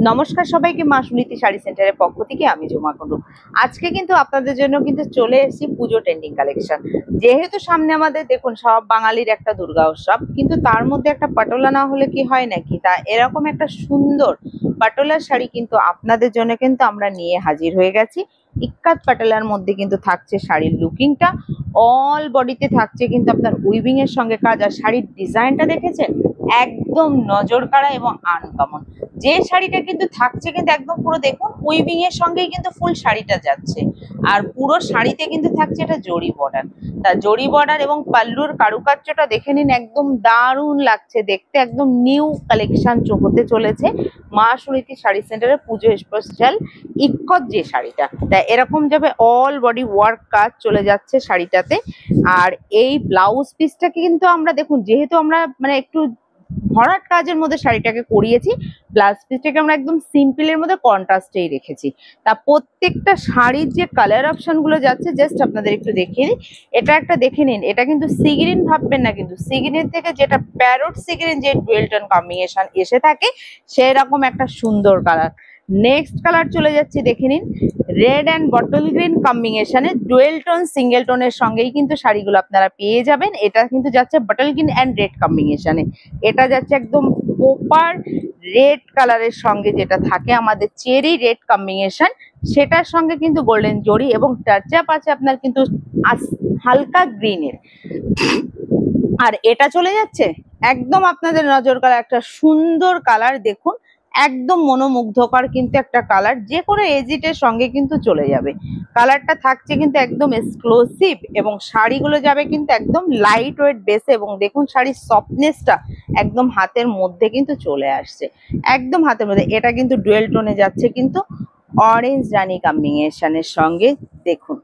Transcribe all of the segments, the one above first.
নমস্কার সবাইকে, মা সুনীতি শাড়ি সেন্টারের পক্ষ থেকে আমি ঝুমা কুন্ডু। আজকে কিন্তু আপনাদের জন্য কিন্তু চলে এসেছি পুজো ট্রেন্ডিং কালেকশন। যেহেতু সামনে আমাদের দেখুন সব বাঙালির একটা দুর্গা উৎসব, কিন্তু তার মধ্যে একটা পাটোলা না হলে কি হয় নাকি, তা এরকম একটা সুন্দর পাটোলার শাড়ি কিন্তু আপনাদের জন্য কিন্তু আমরা নিয়ে হাজির হয়ে গেছি। ইক্কাত পাটোলার মধ্যে কিন্তু থাকছে শাড়ির লুকিংটা, অল বডিতে থাকছে কিন্তু আপনার উইভিং এর সঙ্গে কাজ। আর শাড়ির ডিজাইনটা দেখেছেন, একদম নজর কাড়া এবং আনকমন। যে শাড়িটা কিন্তু থাকছে কিন্তু একদম পুরো দেখুন উইভিং এর সঙ্গেই কিন্তু ফুল শাড়িটা যাচ্ছে। আর পুরো শাড়িতে কিন্তু থাকছে এটা জরি বর্ডার। তা জরি বর্ডার এবং পাল্লুর কারুকার্যটা দেখে নিন, একদম দারুণ লাগছে দেখতে। একদম নিউ কালেকশন হতে চলেছে মা সুনীতি শাড়ি সেন্টারের পুজো স্পেশাল ইক্কত যে শাড়িটা। তা এরকম যাবে অল বডি ওয়ার্ক কাজ চলে যাচ্ছে শাড়িটাতে। আর এই ব্লাউজ পিসটাকে কিন্তু আমরা দেখুন, যেহেতু আমরা মানে একটু ভরাট কাজের মধ্যে শাড়িটাকে করিয়েছি, ব্লাউজ পিসটাকে আমরা একদম সিম্পলের মধ্যে কন্ট্রাস্টেই রেখেছি। তা প্রত্যেকটা শাড়ির যে কালার অপশন গুলো যাচ্ছে জাস্ট আপনাদের একটু দেখিয়ে দিই। এটা একটা দেখে নিন, এটা কিন্তু সি গ্রিন ভাববেন না, কিন্তু সি গ্রিন থেকে যেটা প্যারট সি গ্রিন যে ডুয়েল টোন কম্বিনেশন এসে থাকে সেরকম একটা সুন্দর কালার। নেক্সট কালার চলে যাচ্ছে দেখে নিন, রেড অ্যান্ড বটল গ্রিন কম্বিনেশনে ডুয়েল টোন সিঙ্গেল টোনের সঙ্গেই কিন্তু শাড়িগুলো আপনারা পেয়ে যাবেন। এটা কিন্তু যাচ্ছে বটল গ্রিন অ্যান্ড রেড কম্বিনেশনে, এটা যাচ্ছে একদম কোপার রেড কালারের সঙ্গে যেটা থাকে আমাদের চেরি রেড কম্বিনেশন, সেটার সঙ্গে কিন্তু গোল্ডেন জরি এবং টাচআপ আছে আপনার কিন্তু হালকা গ্রিনের। আর এটা চলে যাচ্ছে একদম আপনাদের নজর কাড়া একটা সুন্দর কালার, দেখুন একদম মনোমুগ্ধকর কিন্তু একটা কালার, যে কোনো এজিটের সঙ্গে কিন্তু চলে যাবে। কালারটা থাকছে কিন্তু একদম এক্সক্লুসিভ এবং শাড়িগুলো যাবে কিন্তু একদম লাইট ওয়েট বেসে। এবং দেখুন শাড়ির সফটনেসটা একদম হাতের মধ্যে কিন্তু চলে আসছে, একদম হাতের মধ্যে। এটা কিন্তু ডুয়েল টোনে যাচ্ছে কিন্তু অরেঞ্জ রানী কম্বিনেশনের সঙ্গে, দেখুন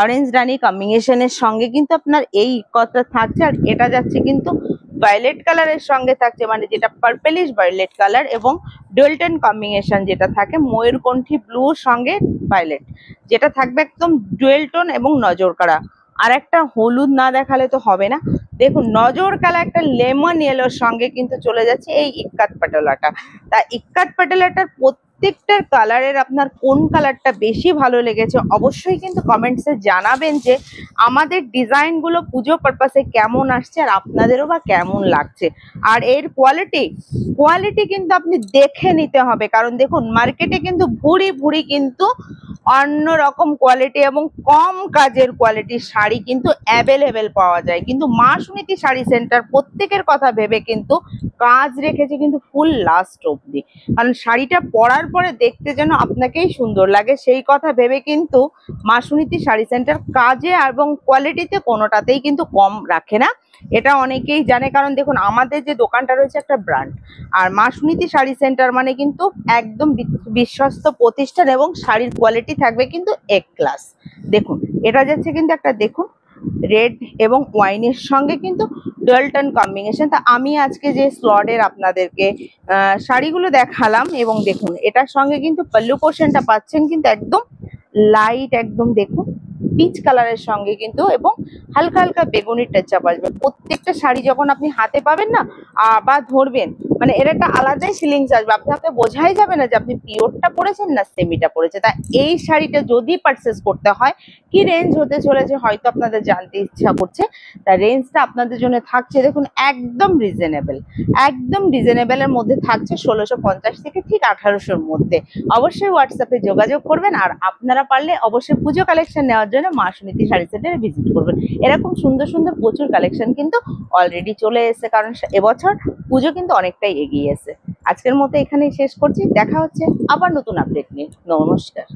অরেঞ্জ রানী কম্বিনেশনের সঙ্গে কিন্তু আপনার এই কথা থাকছে। আর এটা যাচ্ছে কিন্তু ভায়োলেট কালারের সঙ্গে থাকছে, মানে যেটা পার্পলিশ ভায়োলেট কালার এবং ডুয়েল টোন কম্বিনেশন যেটা থাকে ময়ূরকণ্ঠী ব্লুর সঙ্গে ভায়োলেট, যেটা থাকবে একদম ডুয়েল টোন এবং নজর কাড়া। আর একটা হলুদ না দেখালে তো হবে না, দেখুন নজর কালা একটা লেমন ইয়েলোর সঙ্গে কিন্তু চলে যাচ্ছে এই ইক্কাত পাটোলাটা। তা ইক্কাত পাটোলাটার প্রত্যেকটার কালারের আপনার কোন কালারটা বেশি ভালো লেগেছে অবশ্যই কিন্তু কমেন্টসে জানাবেন, যে আমাদের ডিজাইনগুলো পুজো পারপাসে কেমন আসছে আর আপনাদেরও বা কেমন লাগছে। আর এর কোয়ালিটি কিন্তু আপনি দেখে নিতে হবে, কারণ দেখুন মার্কেটে কিন্তু ভুরি ভুরি কিন্তু অন্য রকম কোয়ালিটি এবং কম কাজের কোয়ালিটির শাড়ি কিন্তু অ্যাভেলেবেল পাওয়া যায়, কিন্তু মা সুনীতি শাড়ি সেন্টার প্রত্যেকের কথা ভেবে কিন্তু কাজ রেখেছে কিন্তু ফুল লাস্ট অবধি। কারণ শাড়িটা পরার পরে দেখতে যেন আপনাকেই সুন্দর লাগে, সেই কথা ভেবে কিন্তু মা সুনীতি শাড়ি সেন্টার কাজে এবং কোয়ালিটিতে কোনোটাতেই কিন্তু কম রাখে না। এটা অনেকেই জানে, কারণ দেখুন আমাদের যে দোকানটা রয়েছে একটা ব্র্যান্ড, আর মা সুনীতি শাড়ি সেন্টার মানে কিন্তু একদম বিশ্বস্ত প্রতিষ্ঠান এবং শাড়ির কোয়ালিটি থাকবে কিন্তু এক ক্লাস। দেখুন এটা যাচ্ছে কিন্তু একটা দেখুন রেড এবং ওয়াইনের সঙ্গে কিন্তু ডুয়াল টোন কম্বিনেশন। তা আমি আজকে যে স্লটের আপনাদেরকে শাড়িগুলো দেখালাম, এবং দেখুন এটার সঙ্গে কিন্তু পাল্লু পোর্শনটা পাচ্ছেন কিন্তু একদম লাইট, একদম দেখুন পিচ কালারের সঙ্গে কিন্তু, এবং হালকা হালকা বেগুনি টাচআপ আসবে। প্রত্যেকটা শাড়ি যখন আপনি হাতে পাবেন না বা ধরবেন, মানে এর একটা আলাদাই ফিলিংস আসবে, আপনাকে বোঝাই যাবে না যে আপনি পিওরটা পরেছেন না সেমিটা পরেছে। তা এই শাড়িটা যদি পারচেস করতে হয়, কি রেঞ্জ হতে চলেছে হয়তো আপনাদের জানতে ইচ্ছা করছে। তা রেঞ্জটা আপনাদের জন্য থাকছে দেখুন একদম রিজনেবলের মধ্যে থাকছে 1650 থেকে ঠিক 1800-র মধ্যে। অবশ্যই হোয়াটসঅ্যাপে যোগাযোগ করবেন, আর আপনারা পারলে অবশ্যই পুজো কালেকশন নেওয়ার জন্য মা সুনীতি শাড়ি সেন্টারে ভিজিট করবেন। এরকম সুন্দর সুন্দর প্রচুর কালেকশন কিন্তু অলরেডি চলে এসেছে, কারণ এবছর পুজো কিন্তু অনেকটাই এগিয়ে এসেছে। আজকের মতো এখানেই শেষ করছি, দেখা হচ্ছে আবার নতুন আপডেট নিয়ে। নমস্কার।